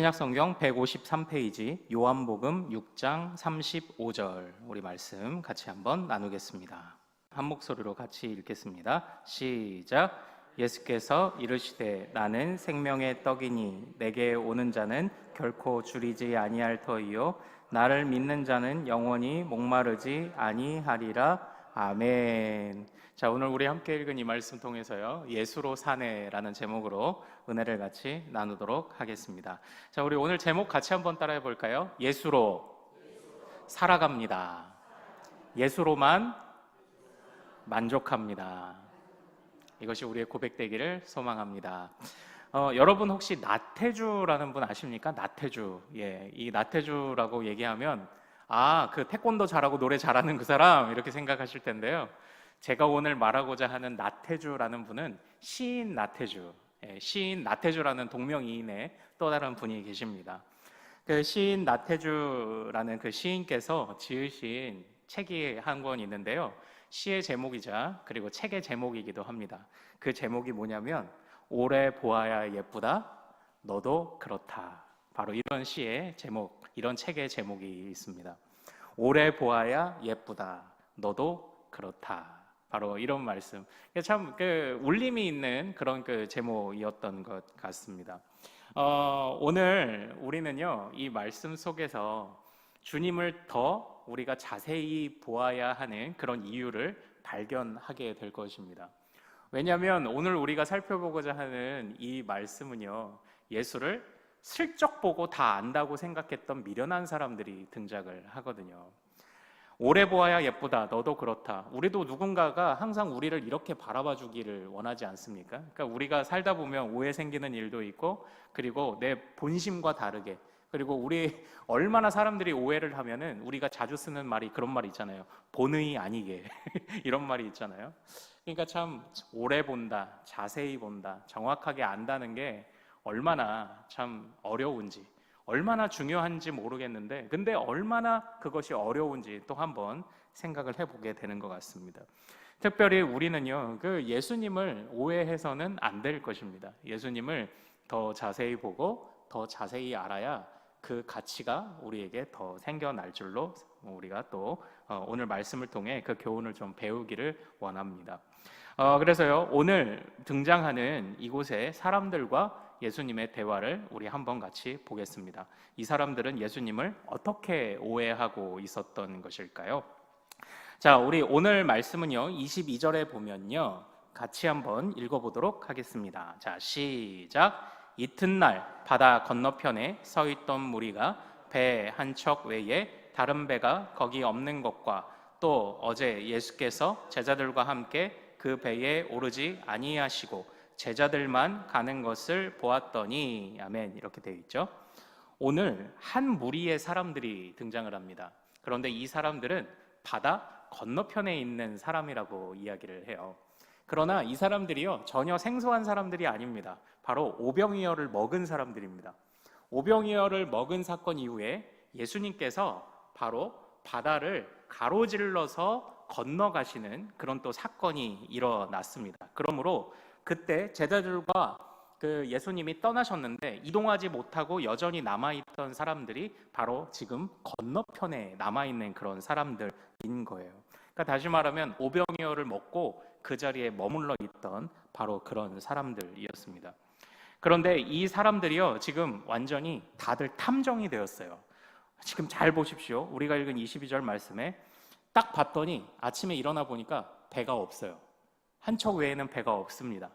신약성경 153페이지 요한복음 6장 35절 우리 말씀 같이 한번 나누겠습니다. 한 목소리로 같이 읽겠습니다. 시작. 예수께서 이르시되 나는 생명의 떡이니 내게 오는 자는 결코 줄이지 아니할 터이요 나를 믿는 자는 영원히 목마르지 아니하리라. 아멘. 자, 오늘 우리 함께 읽은 이 말씀 통해서요, 예수로 사네라는 제목으로 은혜를 같이 나누도록 하겠습니다. 자, 우리 오늘 제목 같이 한번 따라해 볼까요? 예수로 살아갑니다. 예수로만 만족합니다. 이것이 우리의 고백되기를 소망합니다. 여러분 혹시 나태주라는 분 아십니까? 나태주. 이 나태주라고 얘기하면 그 태권도 잘하고 노래 잘하는 그 사람 이렇게 생각하실 텐데요. 제가 오늘 말하고자 하는 나태주라는 분은 시인 나태주, 시인 나태주라는 동명이인의 또 다른 분이 계십니다. 그 시인 나태주라는 그 시인께서 지으신 책이 한 권 있는데요. 시의 제목이자 그리고 책의 제목이기도 합니다. 그 제목이 뭐냐면 오래 보아야 예쁘다, 너도 그렇다. 바로 이런 시의 제목, 이런 책의 제목이 있습니다. 오래 보아야 예쁘다, 너도 그렇다. 바로 이런 말씀. 참 울림이 있는 그런 제목이었던 것 같습니다. 오늘 우리는요, 이 말씀 속에서 주님을 더 우리가 자세히 보아야 하는 그런 이유를 발견하게 될 것입니다. 왜냐하면 오늘 우리가 살펴보고자 하는 이 말씀은요, 예수를 슬쩍 보고 다 안다고 생각했던 미련한 사람들이 등장을 하거든요. 오래 보아야 예쁘다, 너도 그렇다. 우리도 누군가가 항상 우리를 이렇게 바라봐 주기를 원하지 않습니까? 그러니까 우리가 살다 보면 오해 생기는 일도 있고, 그리고 내 본심과 다르게, 그리고 우리 얼마나 사람들이 오해를 하면은 우리가 자주 쓰는 말이 그런 말이 있잖아요. 본의 아니게 이런 말이 있잖아요. 그러니까 참 오래 본다, 자세히 본다, 정확하게 안다는 게 얼마나 참 어려운지, 얼마나 중요한지 모르겠는데, 근데 얼마나 그것이 어려운지 또 한번 생각을 해보게 되는 것 같습니다. 특별히 우리는요, 예수님을 오해해서는 안 될 것입니다. 예수님을 더 자세히 보고 더 자세히 알아야 그 가치가 우리에게 더 생겨날 줄로 우리가 또 오늘 말씀을 통해 그 교훈을 좀 배우기를 원합니다. 그래서요, 오늘 등장하는 이곳의 사람들과 예수님의 대화를 우리 한번 같이 보겠습니다. 이 사람들은 예수님을 어떻게 오해하고 있었던 것일까요? 자, 우리 오늘 말씀은요, 22절에 보면요, 같이 한번 읽어보도록 하겠습니다. 자, 시작. 이튿날 바다 건너편에 서 있던 무리가 배 한 척 외에 다른 배가 거기 없는 것과 또 어제 예수께서 제자들과 함께 그 배에 오르지 아니하시고 제자들만 가는 것을 보았더니. 아멘. 이렇게 되어 있죠. 오늘 한 무리의 사람들이 등장을 합니다. 그런데 이 사람들은 바다 건너편에 있는 사람이라고 이야기를 해요. 그러나 이 사람들이요, 전혀 생소한 사람들이 아닙니다. 바로 오병이어를 먹은 사람들입니다. 오병이어를 먹은 사건 이후에 예수님께서 바로 바다를 가로질러서 건너가시는 그런 또 사건이 일어났습니다. 그러므로 그때 제자들과 예수님이 떠나셨는데 이동하지 못하고 여전히 남아있던 사람들이 바로 지금 건너편에 남아있는 그런 사람들인 거예요. 그러니까 다시 말하면 오병이어를 먹고 그 자리에 머물러 있던 바로 그런 사람들이었습니다. 그런데 이 사람들이요, 지금 완전히 다들 탐정이 되었어요. 지금 잘 보십시오. 우리가 읽은 22절 말씀에 딱 봤더니 아침에 일어나 보니까 배가 없어요. 한 척 외에는 배가 없습니다.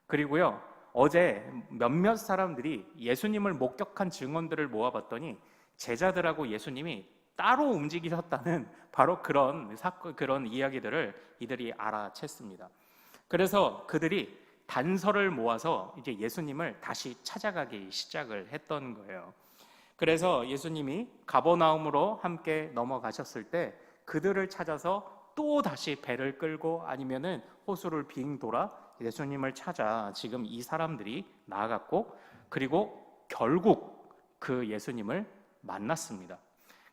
그리고요, 어제 몇몇 사람들이 예수님을 목격한 증언들을 모아봤더니 제자들하고 예수님이 따로 움직이셨다는 바로 그런 이야기들을 이들이 알아챘습니다. 그래서 그들이 단서를 모아서 이제 예수님을 다시 찾아가기 시작을 했던 거예요. 그래서 예수님이 가버나움으로 함께 넘어가셨을 때 그들을 찾아서 또 다시 배를 끌고 아니면은 호수를 빙 돌아 예수님을 찾아 지금 이 사람들이 나아갔고, 그리고 결국 그 예수님을 만났습니다.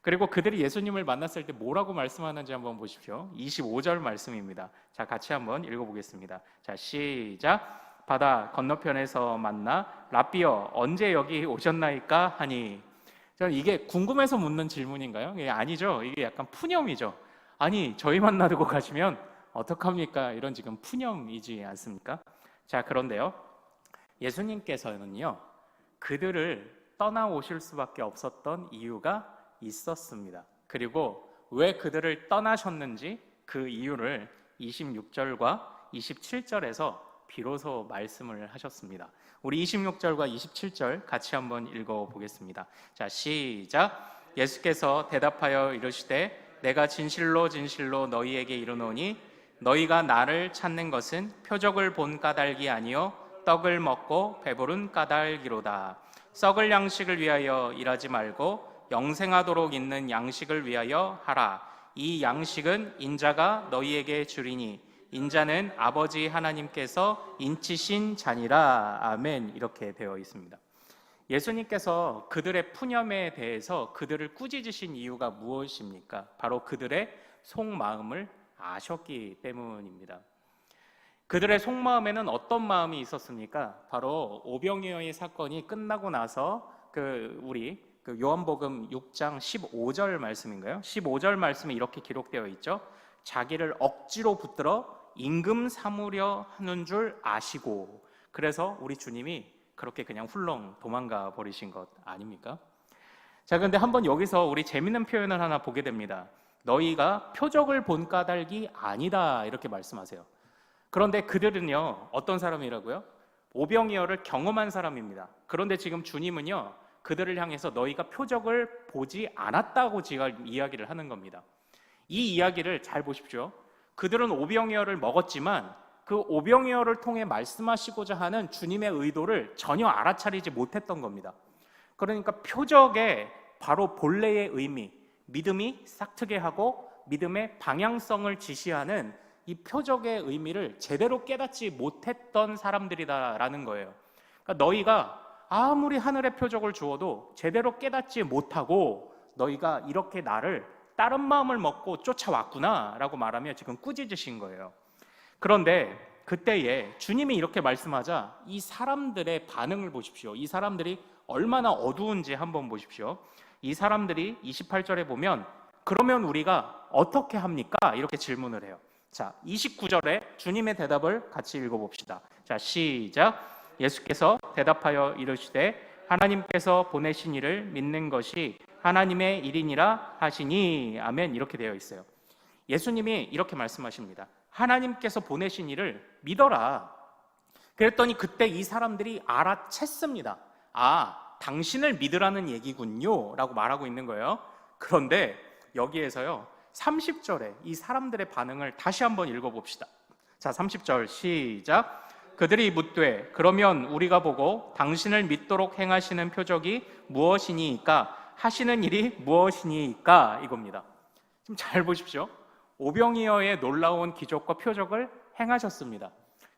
그리고 그들이 예수님을 만났을 때 뭐라고 말씀하는지 한번 보십시오. 25절 말씀입니다. 자, 같이 한번 읽어보겠습니다. 자, 시작. 바다 건너편에서 만나 랍비여 언제 여기 오셨나이까 하니. 저는 이게 궁금해서 묻는 질문인가요? 이게 아니죠. 이게 약간 푸념이죠. 아니 저희 만나두고 가시면 어떡합니까? 이런 지금 푸념이지 않습니까? 자, 그런데요, 예수님께서는요 그들을 떠나오실 수밖에 없었던 이유가 있었습니다. 그리고 왜 그들을 떠나셨는지 그 이유를 26절과 27절에서 비로소 말씀을 하셨습니다. 우리 26절과 27절 같이 한번 읽어보겠습니다. 자, 시작. 예수께서 대답하여 이르시되 내가 진실로 진실로 너희에게 이르노니 너희가 나를 찾는 것은 표적을 본 까닭이 아니요 떡을 먹고 배부른 까닭이로다. 썩을 양식을 위하여 일하지 말고 영생하도록 있는 양식을 위하여 하라. 이 양식은 인자가 너희에게 주리니 인자는 아버지 하나님께서 인치신 자니라. 아멘. 이렇게 되어 있습니다. 예수님께서 그들의 푸념에 대해서 그들을 꾸짖으신 이유가 무엇입니까? 바로 그들의 속마음을 아셨기 때문입니다. 그들의 속마음에는 어떤 마음이 있었습니까? 바로 오병이어의 사건이 끝나고 나서 우리 요한복음 6장 15절 말씀인가요? 15절 말씀에 이렇게 기록되어 있죠. 자기를 억지로 붙들어 임금 삼으려 하는 줄 아시고. 그래서 우리 주님이 그렇게 그냥 훌렁 도망가 버리신 것 아닙니까? 자, 그런데 한번 여기서 우리 재밌는 표현을 하나 보게 됩니다. 너희가 표적을 본 까닭이 아니다 이렇게 말씀하세요. 그런데 그들은요 어떤 사람이라고요? 오병이어를 경험한 사람입니다. 그런데 지금 주님은요 그들을 향해서 너희가 표적을 보지 않았다고 지금 이야기를 하는 겁니다. 이 이야기를 잘 보십시오. 그들은 오병이어를 먹었지만 그 오병이어를 통해 말씀하시고자 하는 주님의 의도를 전혀 알아차리지 못했던 겁니다. 그러니까 표적의 바로 본래의 의미, 믿음이 싹트게 하고 믿음의 방향성을 지시하는 이 표적의 의미를 제대로 깨닫지 못했던 사람들이다라는 거예요. 그러니까 너희가 아무리 하늘의 표적을 주어도 제대로 깨닫지 못하고 너희가 이렇게 나를 다른 마음을 먹고 쫓아왔구나 라고 말하며 지금 꾸짖으신 거예요. 그런데 그때에 주님이 이렇게 말씀하자 이 사람들의 반응을 보십시오. 이 사람들이 얼마나 어두운지 한번 보십시오. 이 사람들이 28절에 보면 그러면 우리가 어떻게 합니까? 이렇게 질문을 해요. 자, 29절에 주님의 대답을 같이 읽어봅시다. 자, 시작. 예수께서 대답하여 이르시되 하나님께서 보내신 이를 믿는 것이 하나님의 일이니라 하시니. 아멘. 이렇게 되어 있어요. 예수님이 이렇게 말씀하십니다. 하나님께서 보내신 이를 믿어라. 그랬더니 그때 이 사람들이 알아챘습니다. 아, 당신을 믿으라는 얘기군요 라고 말하고 있는 거예요. 그런데 여기에서요 30절에 이 사람들의 반응을 다시 한번 읽어봅시다. 자, 30절 시작. 그들이 묻되 그러면 우리가 보고 당신을 믿도록 행하시는 표적이 무엇이니까 하시는 일이 무엇이니까 이겁니다. 지금 잘 보십시오. 오병이어의 놀라운 기적과 표적을 행하셨습니다.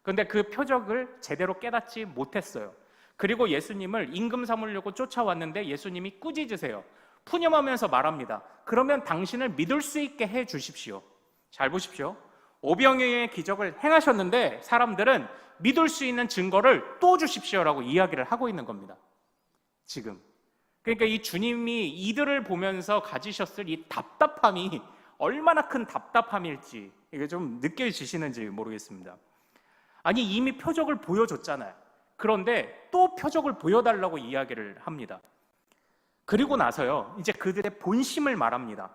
그런데 그 표적을 제대로 깨닫지 못했어요. 그리고 예수님을 임금 삼으려고 쫓아왔는데 예수님이 꾸짖으세요. 푸념하면서 말합니다. 그러면 당신을 믿을 수 있게 해 주십시오. 잘 보십시오. 오병이어의 기적을 행하셨는데 사람들은 믿을 수 있는 증거를 또 주십시오라고 이야기를 하고 있는 겁니다. 지금. 그러니까 이 주님이 이들을 보면서 가지셨을 이 답답함이 얼마나 큰 답답함일지 이게 좀 느껴지시는지 모르겠습니다. 아니 이미 표적을 보여줬잖아요. 그런데 또 표적을 보여달라고 이야기를 합니다. 그리고 나서요 이제 그들의 본심을 말합니다.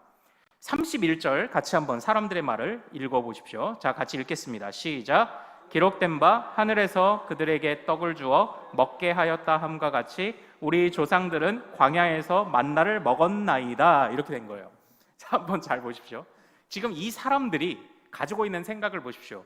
31절 같이 한번 사람들의 말을 읽어보십시오. 자, 같이 읽겠습니다. 시작. 기록된 바 하늘에서 그들에게 떡을 주어 먹게 하였다 함과 같이 우리 조상들은 광야에서 만나를 먹었나이다. 이렇게 된 거예요. 자, 한번 잘 보십시오. 지금 이 사람들이 가지고 있는 생각을 보십시오.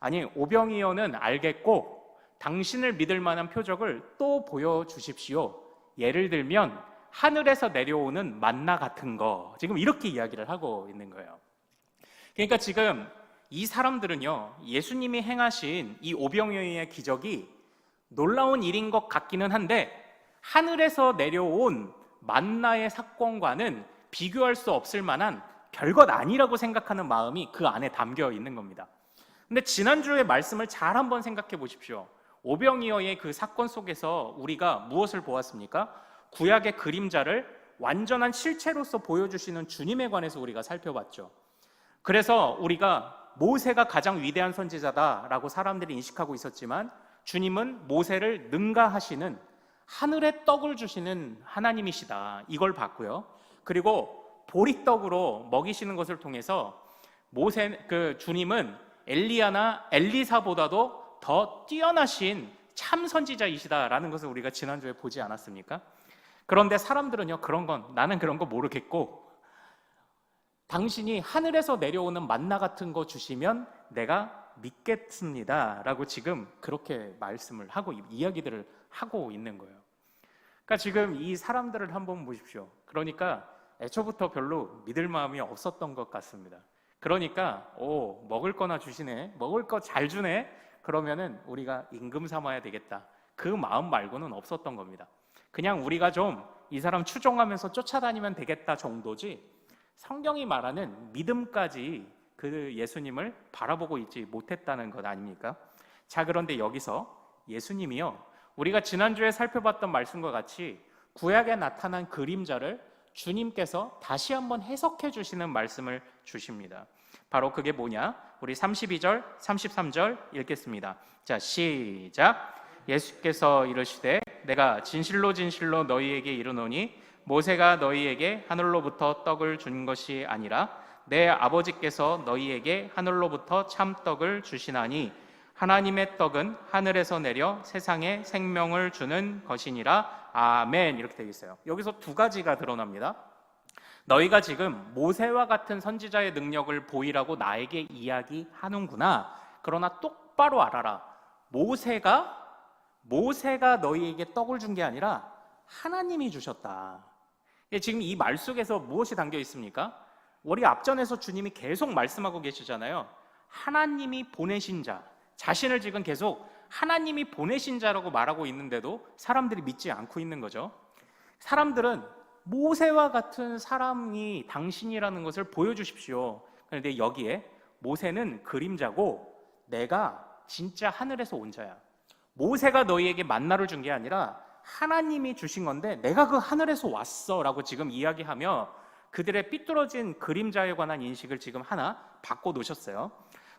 아니 오병이어는 알겠고 당신을 믿을 만한 표적을 또 보여주십시오. 예를 들면 하늘에서 내려오는 만나 같은 거, 지금 이렇게 이야기를 하고 있는 거예요. 그러니까 지금 이 사람들은요 예수님이 행하신 이 오병이어의 기적이 놀라운 일인 것 같기는 한데 하늘에서 내려온 만나의 사건과는 비교할 수 없을 만한 별것 아니라고 생각하는 마음이 그 안에 담겨 있는 겁니다. 근데 지난주의 말씀을 잘 한번 생각해 보십시오. 오병이어의 그 사건 속에서 우리가 무엇을 보았습니까? 구약의 그림자를 완전한 실체로서 보여주시는 주님에 관해서 우리가 살펴봤죠. 그래서 우리가 모세가 가장 위대한 선지자다라고 사람들이 인식하고 있었지만 주님은 모세를 능가하시는 하늘의 떡을 주시는 하나님이시다, 이걸 봤고요. 그리고 보리떡으로 먹이시는 것을 통해서 주님은 엘리야나 엘리사보다도 더 뛰어나신 참 선지자이시다라는 것을 우리가 지난주에 보지 않았습니까? 그런데 사람들은요, 나는 그런 거 모르겠고, 당신이 하늘에서 내려오는 만나 같은 거 주시면 내가 믿겠습니다 라고 지금 그렇게 말씀을 하고 이야기들을 하고 있는 거예요. 그러니까 지금 이 사람들을 한번 보십시오. 그러니까 애초부터 별로 믿을 마음이 없었던 것 같습니다. 그러니까 먹을 거나 주시네, 먹을 거 잘 주네, 그러면은 우리가 임금 삼아야 되겠다, 그 마음 말고는 없었던 겁니다. 그냥 우리가 좀 이 사람 추종하면서 쫓아다니면 되겠다 정도지, 성경이 말하는 믿음까지 그 예수님을 바라보고 있지 못했다는 것 아닙니까? 자, 그런데 여기서 예수님이요, 우리가 지난주에 살펴봤던 말씀과 같이 구약에 나타난 그림자를 주님께서 다시 한번 해석해 주시는 말씀을 주십니다. 바로 그게 뭐냐? 우리 32절, 33절 읽겠습니다. 자, 시작. 예수께서 이르시되 내가 진실로 진실로 너희에게 이르노니 모세가 너희에게 하늘로부터 떡을 준 것이 아니라 내 아버지께서 너희에게 하늘로부터 참떡을 주시나니 하나님의 떡은 하늘에서 내려 세상에 생명을 주는 것이니라. 아멘. 이렇게 되어 있어요. 여기서 두 가지가 드러납니다. 너희가 지금 모세와 같은 선지자의 능력을 보이라고 나에게 이야기하는구나. 그러나 똑바로 알아라. 모세가 너희에게 떡을 준 게 아니라 하나님이 주셨다. 지금 이 말 속에서 무엇이 담겨 있습니까? 우리 앞전에서 주님이 계속 말씀하고 계시잖아요. 하나님이 보내신 자, 자신을 지금 계속 하나님이 보내신 자라고 말하고 있는데도 사람들이 믿지 않고 있는 거죠. 사람들은 모세와 같은 사람이 당신이라는 것을 보여주십시오. 그런데 여기에 모세는 그림자고 내가 진짜 하늘에서 온 자야. 모세가 너희에게 만나를 준 게 아니라 하나님이 주신 건데 내가 그 하늘에서 왔어 라고 지금 이야기하며 그들의 삐뚤어진 그림자에 관한 인식을 지금 하나 바꿔놓으셨어요.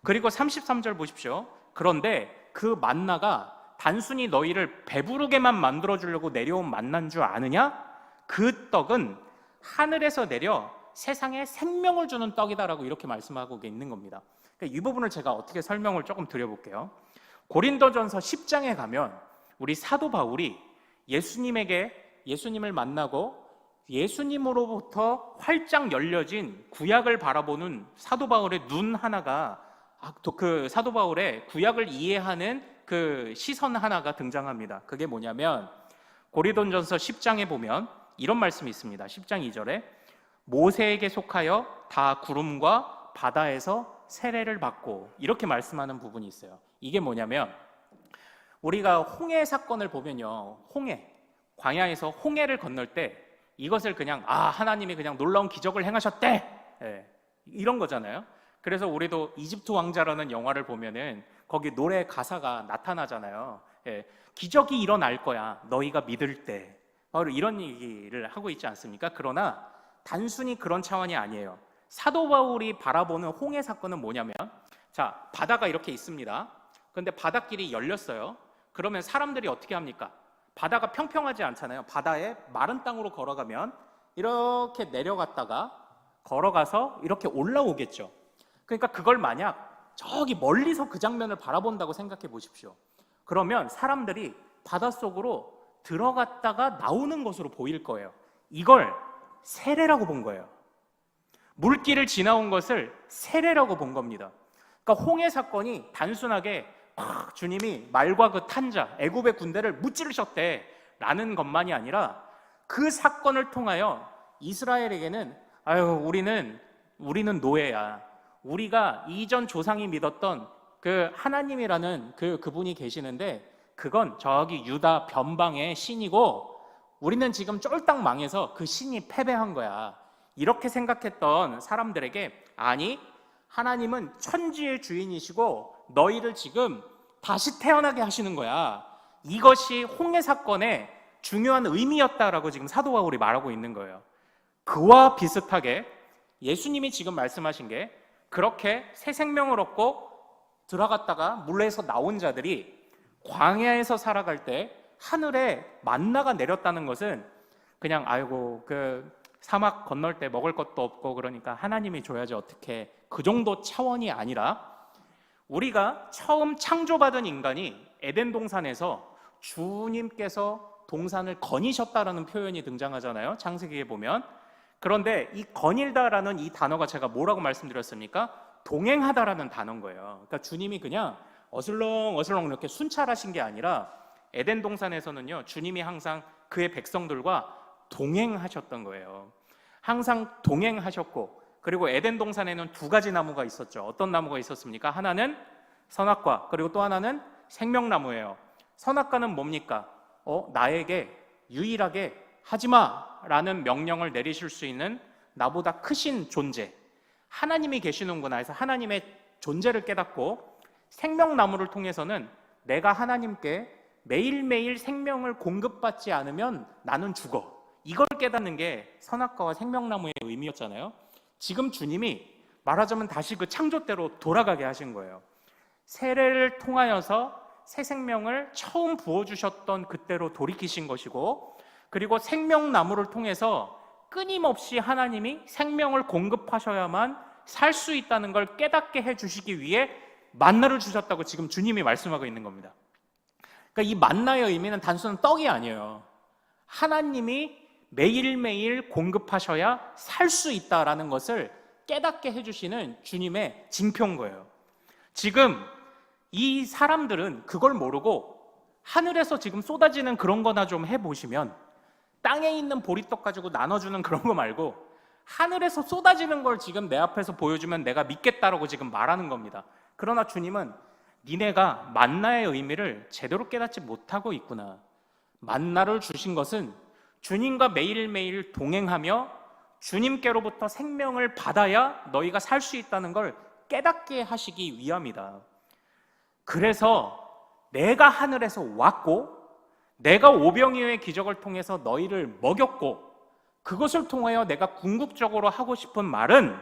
그리고 33절 보십시오. 그런데 그 만나가 단순히 너희를 배부르게만 만들어주려고 내려온 만난 줄 아느냐? 그 떡은 하늘에서 내려 세상에 생명을 주는 떡이다라고 이렇게 말씀하고 있는 겁니다. 그러니까 이 부분을 제가 어떻게 설명을 조금 드려볼게요. 고린도전서 10장에 가면 우리 사도 바울이 예수님을 만나고 예수님으로부터 활짝 열려진 구약을 바라보는 사도 바울의 눈 하나가, 그 사도 바울의 구약을 이해하는 그 시선 하나가 등장합니다. 그게 뭐냐면 고린도전서 10장에 보면 이런 말씀이 있습니다. 10장 2절에 모세에게 속하여 다 구름과 바다에서 세례를 받고, 이렇게 말씀하는 부분이 있어요. 이게 뭐냐면 우리가 홍해 사건을 보면요, 광야에서 홍해를 건널 때 이것을 그냥 하나님이 그냥 놀라운 기적을 행하셨대, 이런 거잖아요. 그래서 우리도 이집트 왕자라는 영화를 보면은 거기 노래 가사가 나타나잖아요. 기적이 일어날 거야, 너희가 믿을 때. 바로 이런 얘기를 하고 있지 않습니까? 그러나 단순히 그런 차원이 아니에요. 사도 바울이 바라보는 홍해 사건은 뭐냐면, 자, 바다가 이렇게 있습니다. 그런데 바닷길이 열렸어요. 그러면 사람들이 어떻게 합니까? 바다가 평평하지 않잖아요. 바다에 마른 땅으로 걸어가면 이렇게 내려갔다가 걸어가서 이렇게 올라오겠죠. 그러니까 그걸 만약 저기 멀리서 그 장면을 바라본다고 생각해 보십시오. 그러면 사람들이 바닷속으로 들어갔다가 나오는 것으로 보일 거예요. 이걸 세례라고 본 거예요. 물길을 지나온 것을 세례라고 본 겁니다. 그러니까 홍해 사건이 단순하게 주님이 말과 그 탄자 애굽의 군대를 무찌르셨대 라는 것만이 아니라 그 사건을 통하여 이스라엘에게는 우리는 노예야. 우리가 이전 조상이 믿었던 그 하나님이라는 그분이 계시는데 그건 저기 유다 변방의 신이고 우리는 지금 쫄딱 망해서 그 신이 패배한 거야. 이렇게 생각했던 사람들에게, 아니, 하나님은 천지의 주인이시고 너희를 지금 다시 태어나게 하시는 거야. 이것이 홍해 사건의 중요한 의미였다라고 지금 사도 바울이 말하고 있는 거예요. 그와 비슷하게 예수님이 지금 말씀하신 게 그렇게 새 생명을 얻고 들어갔다가 물에서 나온 자들이 광야에서 살아갈 때 하늘에 만나가 내렸다는 것은 그냥 아이고 그 사막 건널 때 먹을 것도 없고 그러니까 하나님이 줘야지 어떻게, 그 정도 차원이 아니라 우리가 처음 창조받은 인간이 에덴 동산에서 주님께서 동산을 거니셨다라는 표현이 등장하잖아요, 창세기에 보면. 그런데 이 거닐다라는 이 단어가 제가 뭐라고 말씀드렸습니까? 동행하다라는 단어인 거예요. 그러니까 주님이 그냥 어슬렁어슬렁 이렇게 순찰하신 게 아니라 에덴 동산에서는요, 주님이 항상 그의 백성들과 동행하셨던 거예요. 항상 동행하셨고, 그리고 에덴 동산에는 두 가지 나무가 있었죠. 어떤 나무가 있었습니까? 하나는 선악과, 그리고 또 하나는 생명나무예요. 선악과는 뭡니까? 나에게 유일하게 하지마라는 명령을 내리실 수 있는 나보다 크신 존재, 하나님이 계시는구나 해서 하나님의 존재를 깨닫고, 생명나무를 통해서는 내가 하나님께 매일매일 생명을 공급받지 않으면 나는 죽어, 이걸 깨닫는 게 선악과와 생명나무의 의미였잖아요. 지금 주님이 말하자면 다시 그 창조대로 돌아가게 하신 거예요. 세례를 통하여서 새 생명을 처음 부어주셨던 그때로 돌이키신 것이고, 그리고 생명나무를 통해서 끊임없이 하나님이 생명을 공급하셔야만 살 수 있다는 걸 깨닫게 해주시기 위해 만나를 주셨다고 지금 주님이 말씀하고 있는 겁니다. 그러니까 이 만나의 의미는 단순한 떡이 아니에요. 하나님이 매일매일 공급하셔야 살 수 있다라는 것을 깨닫게 해주시는 주님의 징표인 거예요. 지금 이 사람들은 그걸 모르고 하늘에서 지금 쏟아지는 그런 거나 좀 해보시면, 땅에 있는 보리떡 가지고 나눠주는 그런 거 말고 하늘에서 쏟아지는 걸 지금 내 앞에서 보여주면 내가 믿겠다라고 지금 말하는 겁니다. 그러나 주님은 니네가 만나의 의미를 제대로 깨닫지 못하고 있구나. 만나를 주신 것은 주님과 매일매일 동행하며 주님께로부터 생명을 받아야 너희가 살 수 있다는 걸 깨닫게 하시기 위함이다. 그래서 내가 하늘에서 왔고, 내가 오병이어의 기적을 통해서 너희를 먹였고, 그것을 통하여 내가 궁극적으로 하고 싶은 말은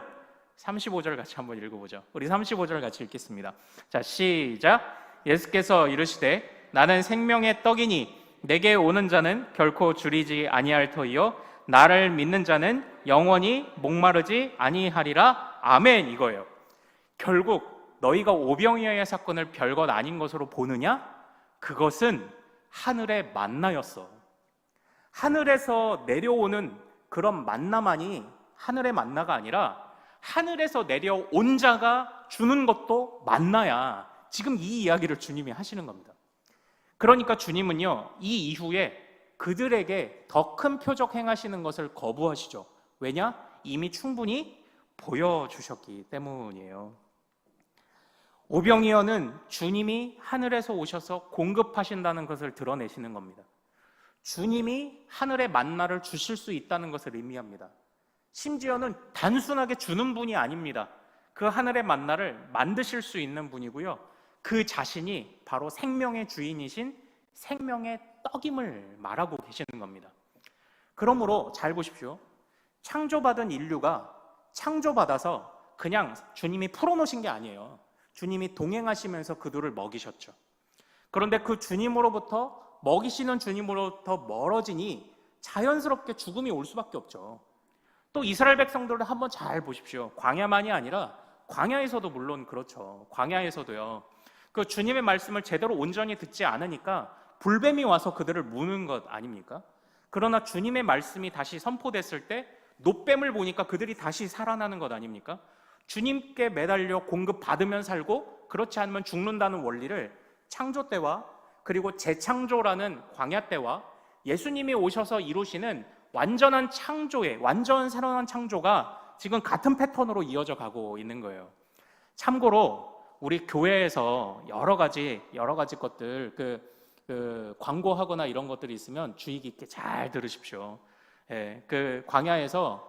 35절 같이 한번 읽어보죠. 우리 35절 같이 읽겠습니다. 자, 시작. 예수께서 이르시되 나는 생명의 떡이니 내게 오는 자는 결코 줄이지 아니할 터이요 나를 믿는 자는 영원히 목마르지 아니하리라. 아멘. 이거예요. 결국 너희가 오병이어의 사건을 별것 아닌 것으로 보느냐? 그것은 하늘의 만나였어. 하늘에서 내려오는 그런 만나만이 하늘의 만나가 아니라 하늘에서 내려온 자가 주는 것도 만나야. 지금 이 이야기를 주님이 하시는 겁니다. 그러니까 주님은요, 이 이후에 그들에게 더 큰 표적 행하시는 것을 거부하시죠. 왜냐? 이미 충분히 보여주셨기 때문이에요. 오병이어는 주님이 하늘에서 오셔서 공급하신다는 것을 드러내시는 겁니다. 주님이 하늘의 만나를 주실 수 있다는 것을 의미합니다. 심지어는 단순하게 주는 분이 아닙니다. 그 하늘의 만나를 만드실 수 있는 분이고요, 그 자신이 바로 생명의 주인이신 생명의 떡임을 말하고 계시는 겁니다. 그러므로 잘 보십시오. 창조받은 인류가 창조받아서 그냥 주님이 풀어놓으신 게 아니에요. 주님이 동행하시면서 그들을 먹이셨죠. 그런데 그 주님으로부터, 먹이시는 주님으로부터 멀어지니 자연스럽게 죽음이 올 수밖에 없죠. 또 이스라엘 백성들을 한번 잘 보십시오. 광야만이 아니라 광야에서도 물론 그렇죠. 광야에서도요, 그 주님의 말씀을 제대로 온전히 듣지 않으니까 불뱀이 와서 그들을 무는 것 아닙니까? 그러나 주님의 말씀이 다시 선포됐을 때 놋뱀을 보니까 그들이 다시 살아나는 것 아닙니까? 주님께 매달려 공급받으면 살고 그렇지 않으면 죽는다는 원리를 창조 때와 그리고 재창조라는 광야 때와 예수님이 오셔서 이루시는 완전한 창조의, 완전 새로운 창조가 지금 같은 패턴으로 이어져 가고 있는 거예요. 참고로 우리 교회에서 여러 가지 것들 광고하거나 이런 것들이 있으면 주의 깊게 잘 들으십시오. 예, 그 광야에서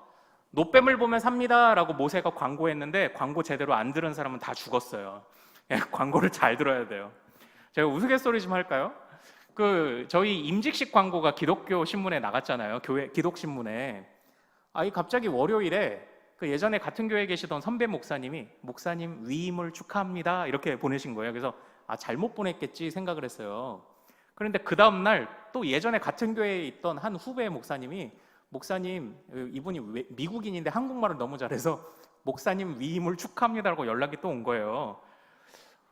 놋뱀을 보면 삽니다라고 모세가 광고했는데 광고 제대로 안 들은 사람은 다 죽었어요. 예, 광고를 잘 들어야 돼요. 제가 우스갯소리 좀 할까요? 저희 임직식 광고가 기독교 신문에 나갔잖아요. 교회 기독 신문에. 갑자기 월요일에 예전에 같은 교회에 계시던 선배 목사님이 목사님 위임을 축하합니다 이렇게 보내신 거예요. 그래서 잘못 보냈겠지 생각을 했어요. 그런데 그 다음날 또 예전에 같은 교회에 있던 한 후배 목사님이 목사님, 이분이 미국인인데 한국말을 너무 잘해서 목사님 위임을 축하합니다라고 연락이 또 온 거예요.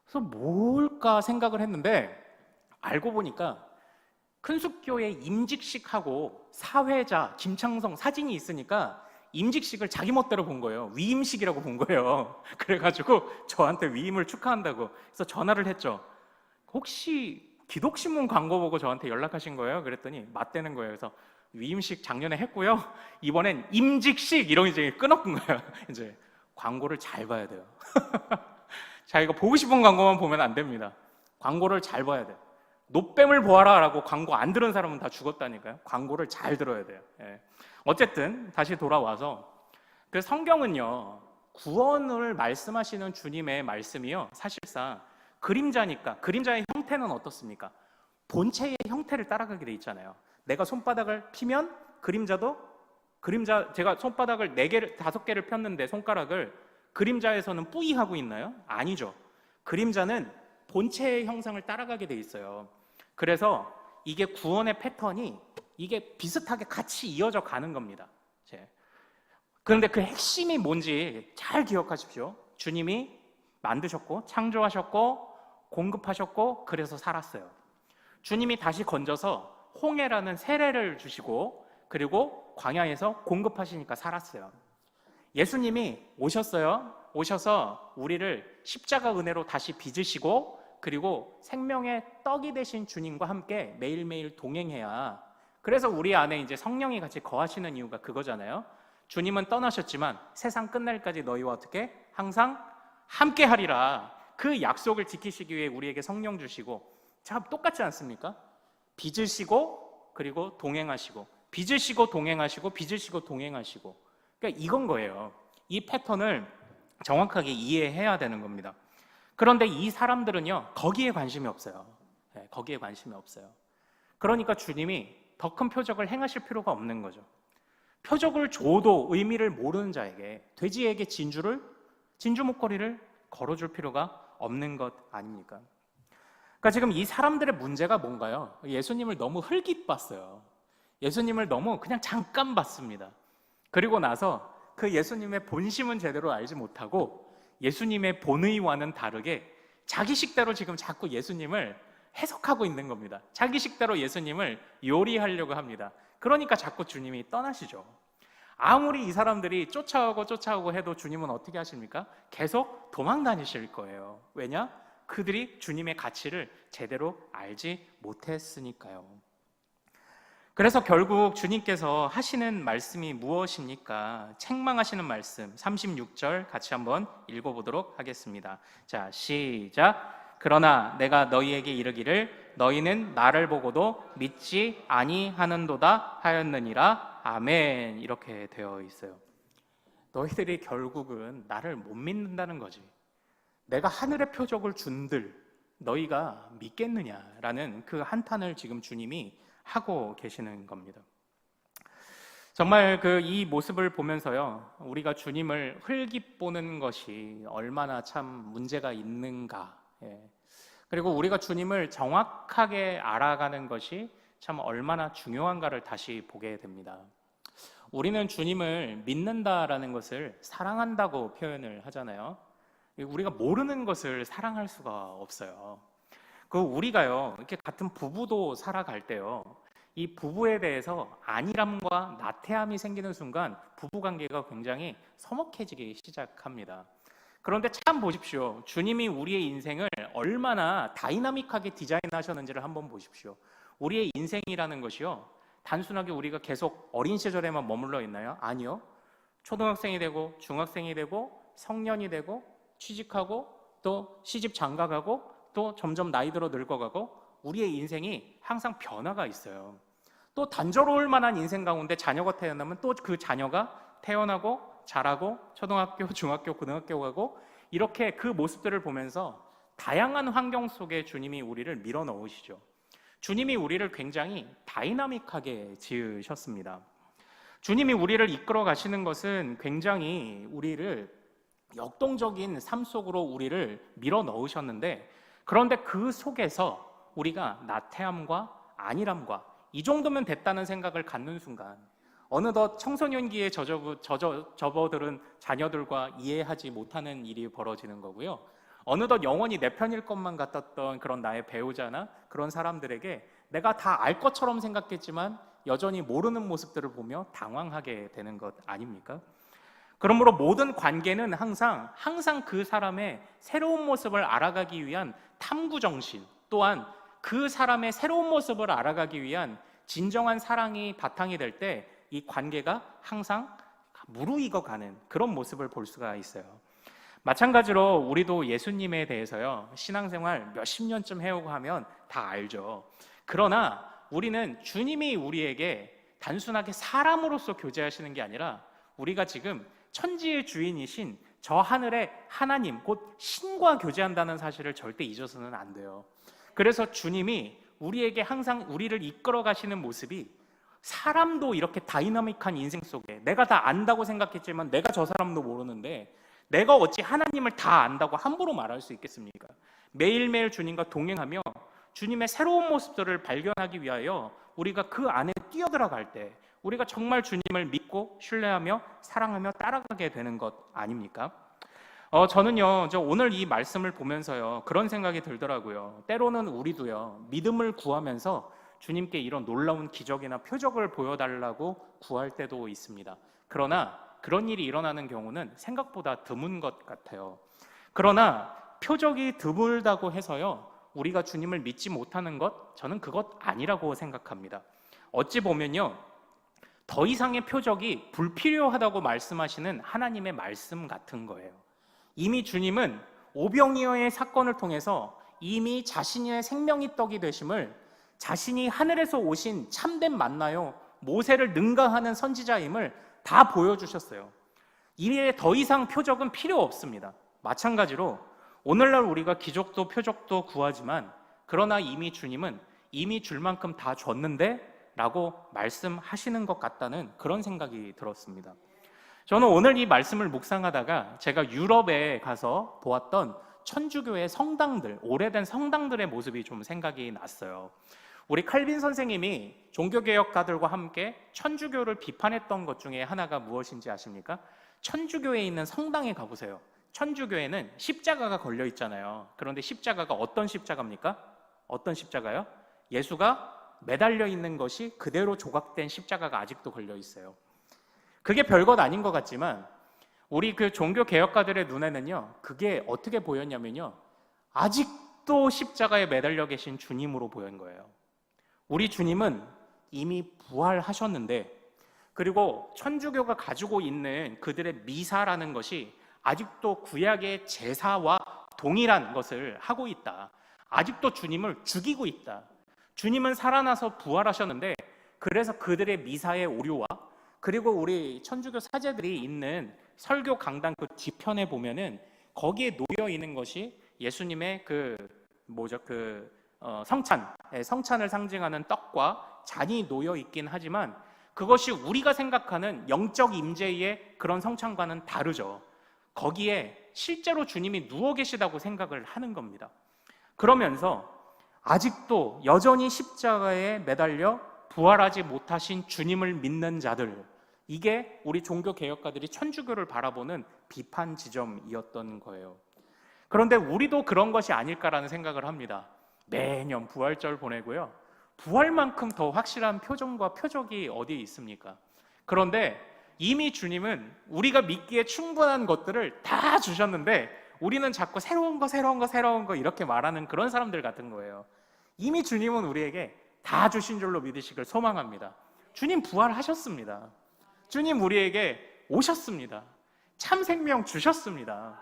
그래서 뭘까 생각을 했는데 알고 보니까 큰숲교회 임직식하고 사회자 김창성 사진이 있으니까 임직식을 자기 멋대로 본 거예요. 위임식이라고 본 거예요. 그래가지고 저한테 위임을 축하한다고. 그래서 전화를 했죠. 혹시 기독신문 광고 보고 저한테 연락하신 거예요? 그랬더니 맞대는 거예요. 그래서 위임식 작년에 했고요. 이번엔 임직식 이런 이제 끊었던 거예요. 이제 광고를 잘 봐야 돼요. 자기가 보고 싶은 광고만 보면 안 됩니다. 광고를 잘 봐야 돼요. 노뱀을 보아라 라고 광고 안 들은 사람은 다 죽었다니까요. 광고를 잘 들어야 돼요. 예. 어쨌든 다시 돌아와서 성경은요, 구원을 말씀하시는 주님의 말씀이요, 사실상 그림자니까 그림자의 형태는 어떻습니까? 본체의 형태를 따라가게 돼 있잖아요. 내가 손바닥을 피면 제가 손바닥을 4개를 5개를 폈는데 손가락을 그림자에서는 뿌이 하고 있나요? 아니죠. 그림자는 본체의 형상을 따라가게 돼 있어요. 그래서 이게 구원의 패턴이 이게 비슷하게 같이 이어져 가는 겁니다. 그런데 그 핵심이 뭔지 잘 기억하십시오. 주님이 만드셨고 창조하셨고 공급하셨고 그래서 살았어요. 주님이 다시 건져서 홍해라는 세례를 주시고 그리고 광야에서 공급하시니까 살았어요. 예수님이 오셔서 우리를 십자가 은혜로 다시 빚으시고 그리고 생명의 떡이 되신 주님과 함께 매일매일 동행해야, 그래서 우리 안에 이제 성령이 같이 거하시는 이유가 그거잖아요. 주님은 떠나셨지만 세상 끝날까지 너희와 어떻게 항상 함께 하리라. 그 약속을 지키시기 위해 우리에게 성령 주시고, 자, 똑같지 않습니까? 빚으시고 그리고 동행하시고, 빚으시고 동행하시고, 빚으시고 동행하시고. 그러니까 이건 거예요. 이 패턴을 정확하게 이해해야 되는 겁니다. 그런데 이 사람들은요, 거기에 관심이 없어요. 거기에 관심이 없어요. 그러니까 주님이 더 큰 표적을 행하실 필요가 없는 거죠. 표적을 줘도 의미를 모르는 자에게, 돼지에게 진주 목걸이를 걸어줄 필요가 없는 것 아닙니까? 그러니까 지금 이 사람들의 문제가 뭔가요? 예수님을 너무 흘깃 봤어요. 예수님을 너무 그냥 잠깐 봤습니다. 그리고 나서 그 예수님의 본심은 제대로 알지 못하고 예수님의 본의와는 다르게 자기 식대로 지금 자꾸 예수님을 해석하고 있는 겁니다. 자기 식대로 예수님을 요리하려고 합니다. 그러니까 자꾸 주님이 떠나시죠. 아무리 이 사람들이 쫓아오고 해도 주님은 어떻게 하십니까? 계속 도망 다니실 거예요. 왜냐? 그들이 주님의 가치를 제대로 알지 못했으니까요. 그래서 결국 주님께서 하시는 말씀이 무엇입니까? 책망하시는 말씀 36절 같이 한번 읽어보도록 하겠습니다. 자, 시작. 그러나 내가 너희에게 이르기를 너희는 나를 보고도 믿지 아니하는도다 하였느니라. 아멘. 이렇게 되어 있어요. 너희들이 결국은 나를 못 믿는다는 거지. 내가 하늘의 표적을 준들 너희가 믿겠느냐라는 그 한탄을 지금 주님이 하고 계시는 겁니다. 정말 이 모습을 보면서요, 우리가 주님을 흘깃 보는 것이 얼마나 참 문제가 있는가, 그리고 우리가 주님을 정확하게 알아가는 것이 참 얼마나 중요한가를 다시 보게 됩니다. 우리는 주님을 믿는다라는 것을 사랑한다고 표현을 하잖아요. 우리가 모르는 것을 사랑할 수가 없어요. 우리가요, 이렇게 같은 부부도 살아갈 때요, 이 부부에 대해서 안일함과 나태함이 생기는 순간 부부관계가 굉장히 서먹해지기 시작합니다. 그런데 참 보십시오. 주님이 우리의 인생을 얼마나 다이나믹하게 디자인하셨는지를 한번 보십시오. 우리의 인생이라는 것이요, 단순하게 우리가 계속 어린 시절에만 머물러 있나요? 아니요. 초등학생이 되고 중학생이 되고 성년이 되고 취직하고 또 시집 장가가고 또 점점 나이 들어 늙어가고 우리의 인생이 항상 변화가 있어요. 또 단조로울 만한 인생 가운데 자녀가 태어나면 또 그 자녀가 태어나고 자라고 초등학교, 중학교, 고등학교 가고 이렇게 그 모습들을 보면서 다양한 환경 속에 주님이 우리를 밀어넣으시죠. 주님이 우리를 굉장히 다이나믹하게 지으셨습니다. 주님이 우리를 이끌어 가시는 것은 굉장히 우리를 역동적인 삶 속으로 우리를 밀어넣으셨는데, 그런데 그 속에서 우리가 나태함과 안일함과 이 정도면 됐다는 생각을 갖는 순간 어느덧 청소년기에 접어들은 자녀들과 이해하지 못하는 일이 벌어지는 거고요. 어느덧 영원히 내 편일 것만 같았던 그런 나의 배우자나 그런 사람들에게 내가 다 알 것처럼 생각했지만 여전히 모르는 모습들을 보며 당황하게 되는 것 아닙니까? 그러므로 모든 관계는 항상 그 사람의 새로운 모습을 알아가기 위한 탐구정신, 또한 그 사람의 새로운 모습을 알아가기 위한 진정한 사랑이 바탕이 될 때 이 관계가 항상 무르익어가는 그런 모습을 볼 수가 있어요. 마찬가지로 우리도 예수님에 대해서요, 신앙생활 몇십 년쯤 해오고 하면 다 알죠. 그러나 우리는 주님이 우리에게 단순하게 사람으로서 교제하시는 게 아니라 우리가 지금 천지의 주인이신 저 하늘의 하나님, 곧 신과 교제한다는 사실을 절대 잊어서는 안 돼요. 그래서 주님이 우리에게 항상 우리를 이끌어 가시는 모습이, 사람도 이렇게 다이나믹한 인생 속에 내가 다 안다고 생각했지만 내가 저 사람도 모르는데 내가 어찌 하나님을 다 안다고 함부로 말할 수 있겠습니까? 매일매일 주님과 동행하며 주님의 새로운 모습들을 발견하기 위하여 우리가 그 안에 뛰어들어갈 때 우리가 정말 주님을 믿고 신뢰하며 사랑하며 따라가게 되는 것 아닙니까? 저는요, 오늘 이 말씀을 보면서요, 그런 생각이 들더라고요. 때로는 우리도요, 믿음을 구하면서 주님께 이런 놀라운 기적이나 표적을 보여달라고 구할 때도 있습니다. 그러나 그런 일이 일어나는 경우는 생각보다 드문 것 같아요. 그러나 표적이 드물다고 해서요, 우리가 주님을 믿지 못하는 것, 저는 그것 아니라고 생각합니다. 어찌 보면요, 더 이상의 표적이 불필요하다고 말씀하시는 하나님의 말씀 같은 거예요. 이미 주님은 오병이어의 사건을 통해서 이미 자신의 생명이 떡이 되심을, 자신이 하늘에서 오신 참된 만나요, 모세를 능가하는 선지자임을 다 보여주셨어요. 이에 더 이상 표적은 필요 없습니다. 마찬가지로 오늘날 우리가 기적도 표적도 구하지만, 그러나 이미 주님은 이미 줄 만큼 다 줬는데 라고 말씀하시는 것 같다는 그런 생각이 들었습니다. 저는 오늘 이 말씀을 묵상하다가 제가 유럽에 가서 보았던 천주교의 성당들, 오래된 성당들의 모습이 좀 생각이 났어요. 우리 칼빈 선생님이 종교개혁가들과 함께 천주교를 비판했던 것 중에 하나가 무엇인지 아십니까? 천주교에 있는 성당에 가보세요. 천주교에는 십자가가 걸려 있잖아요. 그런데 십자가가 어떤 십자가입니까? 어떤 십자가요? 예수가 매달려 있는 것이 그대로 조각된 십자가가 아직도 걸려 있어요. 그게 별것 아닌 것 같지만 우리 그 종교개혁가들의 눈에는요, 그게 어떻게 보였냐면요, 아직도 십자가에 매달려 계신 주님으로 보인 거예요. 우리 주님은 이미 부활하셨는데, 그리고 천주교가 가지고 있는 그들의 미사라는 것이 아직도 구약의 제사와 동일한 것을 하고 있다. 아직도 주님을 죽이고 있다. 주님은 살아나서 부활하셨는데, 그래서 그들의 미사의 오류와, 그리고 우리 천주교 사제들이 있는 설교 강당 그 뒤편에 보면은 거기에 놓여 있는 것이 예수님의 성찬을 상징하는 떡과 잔이 놓여 있긴 하지만 그것이 우리가 생각하는 영적 임재의 그런 성찬과는 다르죠. 거기에 실제로 주님이 누워 계시다고 생각을 하는 겁니다. 그러면서 아직도 여전히 십자가에 매달려 부활하지 못하신 주님을 믿는 자들, 이게 우리 종교개혁가들이 천주교를 바라보는 비판 지점이었던 거예요. 그런데 우리도 그런 것이 아닐까라는 생각을 합니다. 매년 부활절 보내고요, 부활만큼 더 확실한 표정과 표적이 어디에 있습니까? 그런데 이미 주님은 우리가 믿기에 충분한 것들을 다 주셨는데 우리는 자꾸 새로운 거 이렇게 말하는 그런 사람들 같은 거예요. 이미 주님은 우리에게 다 주신 줄로 믿으시길 소망합니다. 주님 부활하셨습니다. 주님 우리에게 오셨습니다. 참 생명 주셨습니다.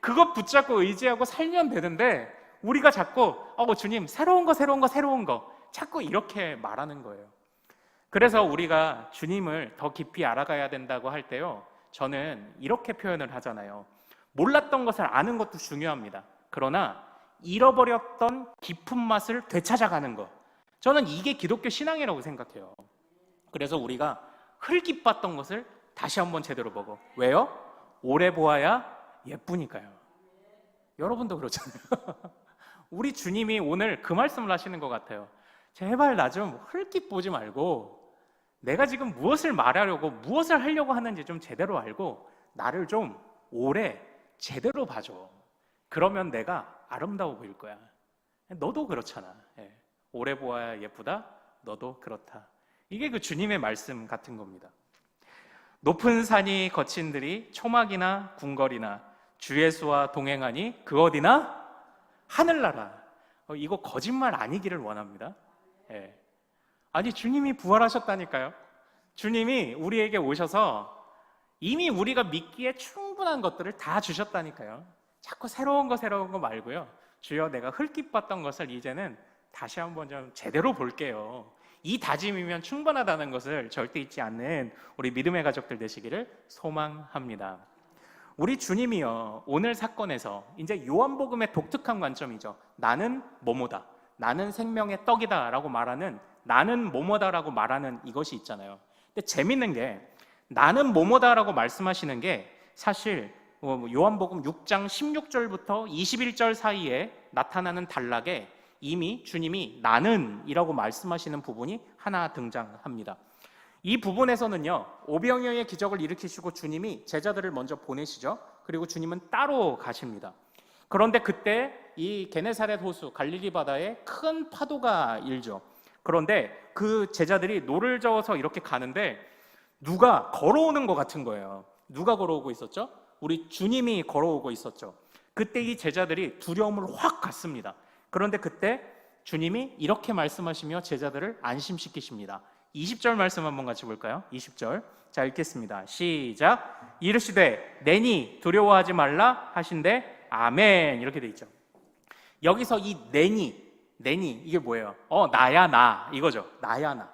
그것 붙잡고 의지하고 살면 되는데 우리가 자꾸 주님 새로운 거 자꾸 이렇게 말하는 거예요. 그래서 우리가 주님을 더 깊이 알아가야 된다고 할 때요, 저는 이렇게 표현을 하잖아요. 몰랐던 것을 아는 것도 중요합니다. 그러나 잃어버렸던 깊은 맛을 되찾아가는 거. 저는 이게 기독교 신앙이라고 생각해요. 그래서 우리가 흙이빴던 것을 다시 한번 제대로 보고. 왜요? 오래 보아야 예쁘니까요. 여러분도 그렇잖아요. 우리 주님이 오늘 그 말씀을 하시는 것 같아요. 제발 나 좀 흙깃 보지 말고 내가 지금 무엇을 말하려고 무엇을 하려고 하는지 좀 제대로 알고 나를 좀 오래 제대로 봐줘. 그러면 내가 아름다워 보일 거야. 너도 그렇잖아. 오래 보아야 예쁘다. 너도 그렇다. 이게 그 주님의 말씀 같은 겁니다. 높은 산이 거친들이 초막이나 궁궐이나 주 예수와 동행하니 그 어디나 하늘나라. 이거 거짓말 아니기를 원합니다. 아니 주님이 부활하셨다니까요. 주님이 우리에게 오셔서 이미 우리가 믿기에 충분한 것들을 다 주셨다니까요. 자꾸 새로운 거 말고요. 주여 내가 흙깃 봤던 것을 이제는 다시 한번 좀 제대로 볼게요. 이 다짐이면 충분하다는 것을 절대 잊지 않는 우리 믿음의 가족들 되시기를 소망합니다. 우리 주님이요, 오늘 사건에서 이제 요한복음의 독특한 관점이죠. 나는 뭐뭐다, 나는 생명의 떡이다 라고 말하는, 나는 뭐뭐다라고 말하는 이것이 있잖아요. 근데 재밌는 게 나는 뭐뭐다라고 말씀하시는 게 사실 요한복음 6장 16절부터 21절 사이에 나타나는 단락에 이미 주님이 나는 이라고 말씀하시는 부분이 하나 등장합니다. 이 부분에서는요, 오병이어의 기적을 일으키시고 주님이 제자들을 먼저 보내시죠. 그리고 주님은 따로 가십니다. 그런데 그때 이 게네사렛 호수 갈릴리 바다에 큰 파도가 일죠. 그런데 그 제자들이 노를 저어서 이렇게 가는데 누가 걸어오는 것 같은 거예요. 누가 걸어오고 있었죠? 우리 주님이 걸어오고 있었죠. 그때 이 제자들이 두려움을 확 갖습니다. 그런데 그때 주님이 이렇게 말씀하시며 제자들을 안심시키십니다. 20절 말씀 한번 같이 볼까요? 20절. 자, 읽겠습니다. 시작. 이르시되 내니 두려워하지 말라 하신대 아멘. 이렇게 돼 있죠. 여기서 이 내니 이게 뭐예요? 나야 나 이거죠. 나야 나.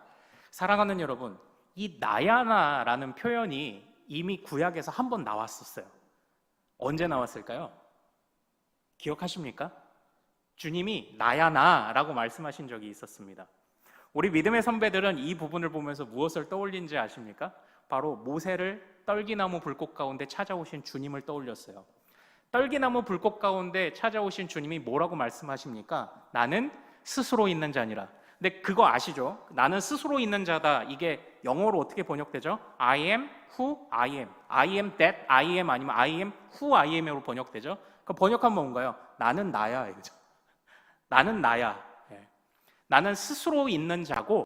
사랑하는 여러분, 이 나야 나라는 표현이 이미 구약에서 한 번 나왔었어요. 언제 나왔을까요? 기억하십니까? 주님이 나야 나라고 말씀하신 적이 있었습니다. 우리 믿음의 선배들은 이 부분을 보면서 무엇을 떠올린지 아십니까? 바로 모세를 떨기나무 불꽃 가운데 찾아오신 주님을 떠올렸어요. 떨기나무 불꽃 가운데 찾아오신 주님이 뭐라고 말씀하십니까? 나는 스스로 있는 자니라. 근데 그거 아시죠? 나는 스스로 있는 자다. 이게 영어로 어떻게 번역되죠? I am who I am. I am that I am 아니면 I am who I am으로 번역되죠? 그 번역하면 뭔가요? 나는 나야. 이거죠. 나는 나야. 나는 스스로 있는 자고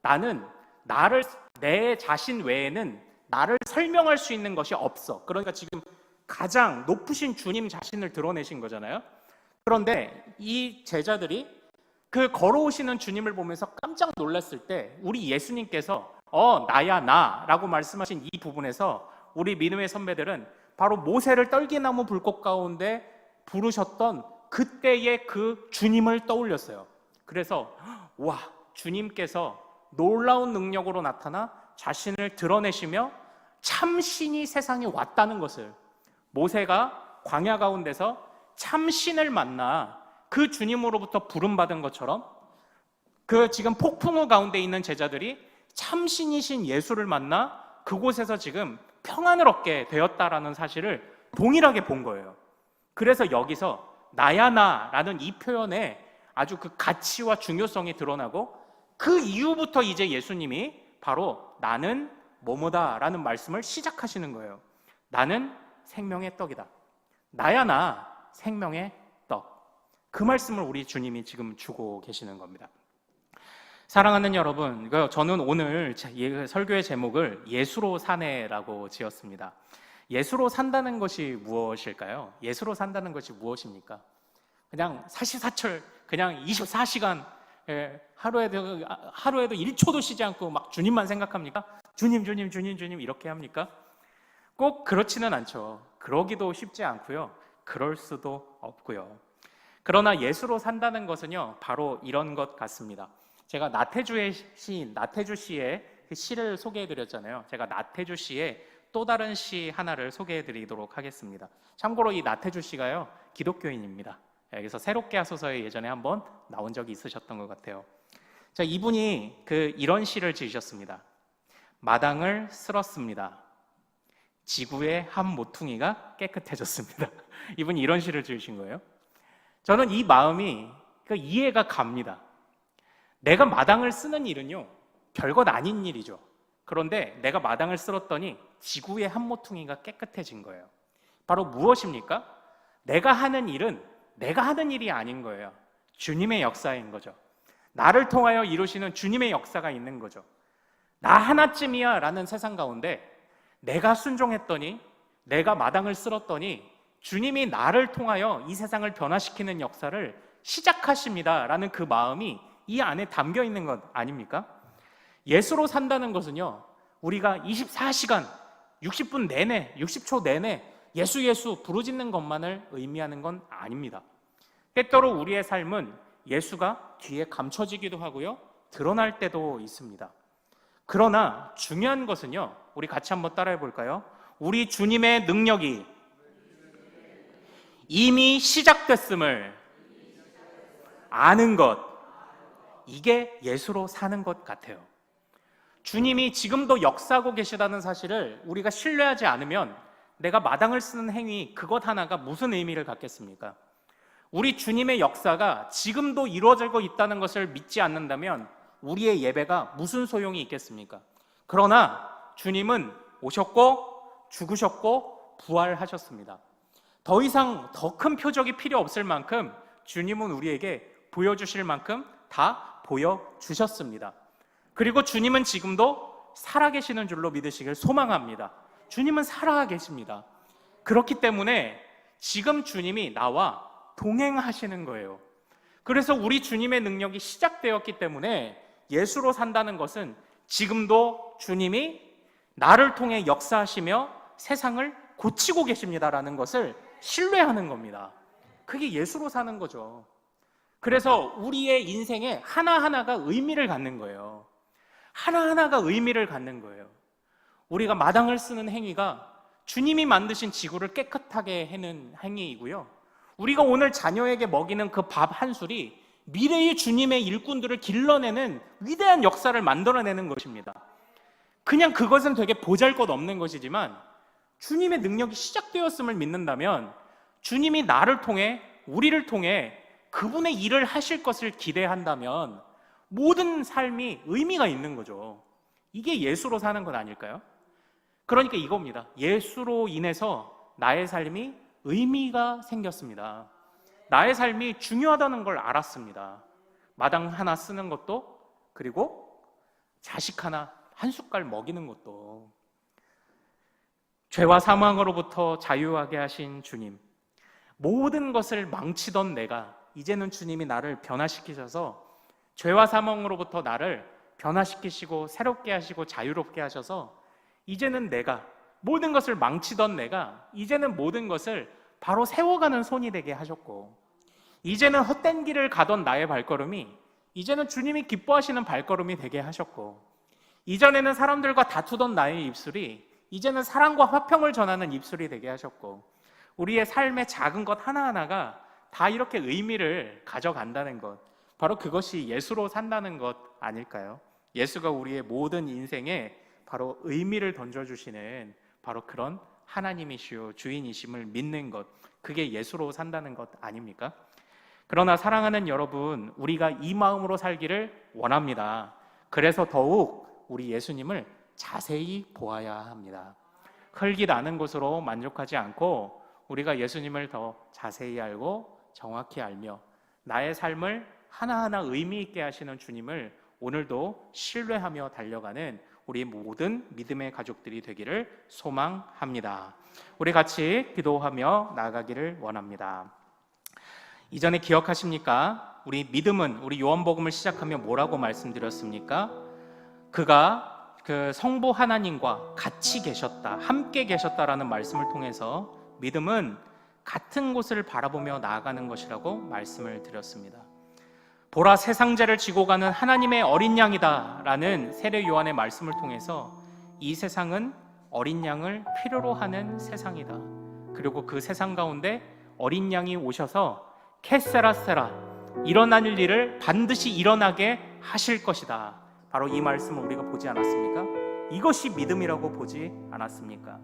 나는 나를 내 자신 외에는 나를 설명할 수 있는 것이 없어. 그러니까 지금 가장 높으신 주님 자신을 드러내신 거잖아요. 그런데 이 제자들이 그 걸어오시는 주님을 보면서 깜짝 놀랐을 때 우리 예수님께서 나야 나라고 말씀하신 이 부분에서 우리 믿음의 선배들은 바로 모세를 떨기나무 불꽃 가운데 부르셨던 그때의 그 주님을 떠올렸어요. 그래서 와, 주님께서 놀라운 능력으로 나타나 자신을 드러내시며 참신이 세상에 왔다는 것을, 모세가 광야 가운데서 참신을 만나 그 주님으로부터 부름받은 것처럼 그 지금 폭풍우 가운데 있는 제자들이 참신이신 예수를 만나 그곳에서 지금 평안을 얻게 되었다라는 사실을 동일하게 본 거예요. 그래서 여기서 나야 나라는 이 표현에 아주 그 가치와 중요성이 드러나고 그 이후부터 이제 예수님이 바로 나는 뭐뭐다라는 말씀을 시작하시는 거예요. 나는 생명의 떡이다. 나야 나 생명의 떡. 그 말씀을 우리 주님이 지금 주고 계시는 겁니다. 사랑하는 여러분, 저는 오늘 설교의 제목을 예수로 사네라고 지었습니다. 예수로 산다는 것이 무엇일까요? 예수로 산다는 것이 무엇입니까? 그냥 사시사철 그냥 24시간 하루에도 1초도 쉬지 않고 막 주님만 생각합니까? 주님 이렇게 합니까? 꼭 그렇지는 않죠. 그러기도 쉽지 않고요. 그럴 수도 없고요. 그러나 예수로 산다는 것은요, 바로 이런 것 같습니다. 제가 나태주의 시인, 나태주 씨의 그 시를 소개해드렸잖아요. 제가 나태주 씨의 또 다른 시 하나를 소개해드리도록 하겠습니다. 참고로 이 나태주 씨가요, 기독교인입니다. 그래서 새롭게 하소서에 예전에 한번 나온 적이 있으셨던 것 같아요. 자, 이분이 이런 시를 지으셨습니다. 마당을 쓸었습니다. 지구의 한 모퉁이가 깨끗해졌습니다. 이분이 이런 시를 지으신 거예요. 저는 이 마음이 이해가 갑니다. 내가 마당을 쓰는 일은요, 별것 아닌 일이죠. 그런데 내가 마당을 쓸었더니 지구의 한 모퉁이가 깨끗해진 거예요. 바로 무엇입니까? 내가 하는 일은 내가 하는 일이 아닌 거예요. 주님의 역사인 거죠. 나를 통하여 이루시는 주님의 역사가 있는 거죠. 나 하나쯤이야 라는 세상 가운데 내가 순종했더니, 내가 마당을 쓸었더니 주님이 나를 통하여 이 세상을 변화시키는 역사를 시작하십니다 라는 그 마음이 이 안에 담겨 있는 것 아닙니까? 예수로 산다는 것은요, 우리가 24시간 60분 내내, 60초 내내 예수 예수 부르짖는 것만을 의미하는 건 아닙니다. 때때로 우리의 삶은 예수가 뒤에 감춰지기도 하고요, 드러날 때도 있습니다. 그러나 중요한 것은요, 우리 같이 한번 따라해 볼까요? 우리 주님의 능력이 이미 시작됐음을 아는 것, 이게 예수로 사는 것 같아요. 주님이 지금도 역사하고 계시다는 사실을 우리가 신뢰하지 않으면 내가 마당을 쓰는 행위, 그것 하나가 무슨 의미를 갖겠습니까? 우리 주님의 역사가 지금도 이루어지고 있다는 것을 믿지 않는다면 우리의 예배가 무슨 소용이 있겠습니까? 그러나 주님은 오셨고 죽으셨고 부활하셨습니다. 더 이상 더 큰 표적이 필요 없을 만큼 주님은 우리에게 보여주실 만큼 다 보여주셨습니다. 그리고 주님은 지금도 살아계시는 줄로 믿으시길 소망합니다. 주님은 살아계십니다. 그렇기 때문에 지금 주님이 나와 동행하시는 거예요. 그래서 우리 주님의 능력이 시작되었기 때문에 예수로 산다는 것은 지금도 주님이 나를 통해 역사하시며 세상을 고치고 계십니다라는 것을 신뢰하는 겁니다. 그게 예수로 사는 거죠. 그래서 우리의 인생에 하나하나가 의미를 갖는 거예요. 하나하나가 의미를 갖는 거예요. 우리가 마당을 쓰는 행위가 주님이 만드신 지구를 깨끗하게 하는 행위이고요, 우리가 오늘 자녀에게 먹이는 그 밥 한 술이 미래의 주님의 일꾼들을 길러내는 위대한 역사를 만들어내는 것입니다. 그냥 그것은 되게 보잘것없는 것이지만 주님의 능력이 시작되었음을 믿는다면 주님이 나를 통해, 우리를 통해 그분의 일을 하실 것을 기대한다면 모든 삶이 의미가 있는 거죠. 이게 예수로 사는 것 아닐까요? 그러니까 이겁니다. 예수로 인해서 나의 삶이 의미가 생겼습니다. 나의 삶이 중요하다는 걸 알았습니다. 마당 하나 쓰는 것도, 그리고 자식 하나 한 숟갈 먹이는 것도. 죄와 사망으로부터 자유하게 하신 주님, 모든 것을 망치던 내가 이제는 주님이 나를 변화시키셔서 죄와 사망으로부터 나를 변화시키시고 새롭게 하시고 자유롭게 하셔서 이제는 내가, 모든 것을 망치던 내가 이제는 모든 것을 바로 세워가는 손이 되게 하셨고, 이제는 헛된 길을 가던 나의 발걸음이 이제는 주님이 기뻐하시는 발걸음이 되게 하셨고, 이전에는 사람들과 다투던 나의 입술이 이제는 사랑과 화평을 전하는 입술이 되게 하셨고, 우리의 삶의 작은 것 하나하나가 다 이렇게 의미를 가져간다는 것, 바로 그것이 예수로 산다는 것 아닐까요? 예수가 우리의 모든 인생에 바로 의미를 던져주시는 바로 그런 하나님이시오 주인이심을 믿는 것, 그게 예수로 산다는 것 아닙니까? 그러나 사랑하는 여러분, 우리가 이 마음으로 살기를 원합니다. 그래서 더욱 우리 예수님을 자세히 보아야 합니다. 흙이 나는 것으로 만족하지 않고 우리가 예수님을 더 자세히 알고 정확히 알며 나의 삶을 하나하나 의미 있게 하시는 주님을 오늘도 신뢰하며 달려가는 우리 모든 믿음의 가족들이 되기를 소망합니다. 우리 같이 기도하며 나아가기를 원합니다. 이전에 기억하십니까? 우리 믿음은, 우리 요한복음을 시작하며 뭐라고 말씀드렸습니까? 그가 그 성부 하나님과 같이 계셨다, 함께 계셨다라는 말씀을 통해서 믿음은 같은 곳을 바라보며 나아가는 것이라고 말씀을 드렸습니다. 보라, 세상죄를 지고 가는 하나님의 어린 양이다 라는 세례 요한의 말씀을 통해서 이 세상은 어린 양을 필요로 하는 세상이다. 그리고 그 세상 가운데 어린 양이 오셔서 케세라세라, 일어날 일을 반드시 일어나게 하실 것이다. 바로 이 말씀을 우리가 보지 않았습니까? 이것이 믿음이라고 보지 않았습니까?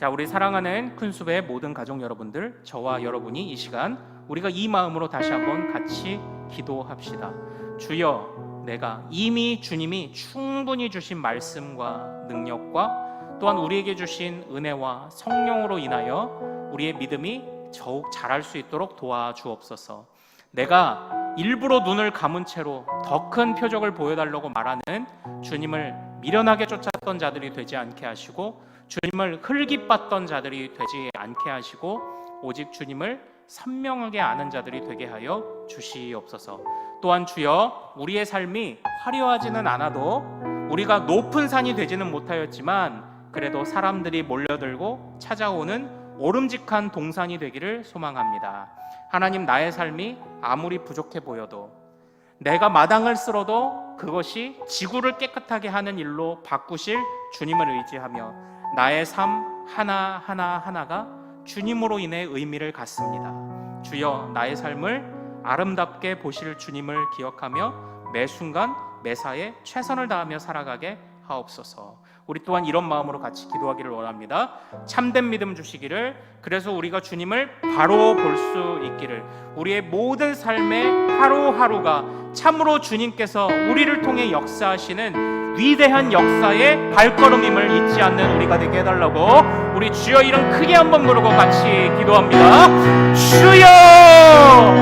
자, 우리 사랑하는 큰숲의 모든 가족 여러분들, 저와 여러분이 이 시간 우리가 이 마음으로 다시 한번 같이 기도합시다. 주여, 내가 이미 주님이 충분히 주신 말씀과 능력과 또한 우리에게 주신 은혜와 성령으로 인하여 우리의 믿음이 더욱 자랄 수 있도록 도와주옵소서. 내가 일부러 눈을 감은 채로 더 큰 표적을 보여달라고 말하는 주님을 미련하게 쫓았던 자들이 되지 않게 하시고, 주님을 흘깃봤던 자들이 되지 않게 하시고, 오직 주님을 선명하게 아는 자들이 되게 하여 주시옵소서. 또한 주여, 우리의 삶이 화려하지는 않아도, 우리가 높은 산이 되지는 못하였지만 그래도 사람들이 몰려들고 찾아오는 오름직한 동산이 되기를 소망합니다. 하나님, 나의 삶이 아무리 부족해 보여도, 내가 마당을 쓸어도 그것이 지구를 깨끗하게 하는 일로 바꾸실 주님을 의지하며 나의 삶 하나하나가 주님으로 인해 의미를 갖습니다. 주여, 나의 삶을 아름답게 보실 주님을 기억하며 매 순간 매사에 최선을 다하며 살아가게 하옵소서. 우리 또한 이런 마음으로 같이 기도하기를 원합니다. 참된 믿음 주시기를, 그래서 우리가 주님을 바로 볼 수 있기를, 우리의 모든 삶의 하루하루가 참으로 주님께서 우리를 통해 역사하시는 위대한 역사의 발걸음임을 잊지 않는 우리가 되게 해달라고 우리 주여 이름 크게 한번 부르고 같이 기도합니다. 주여!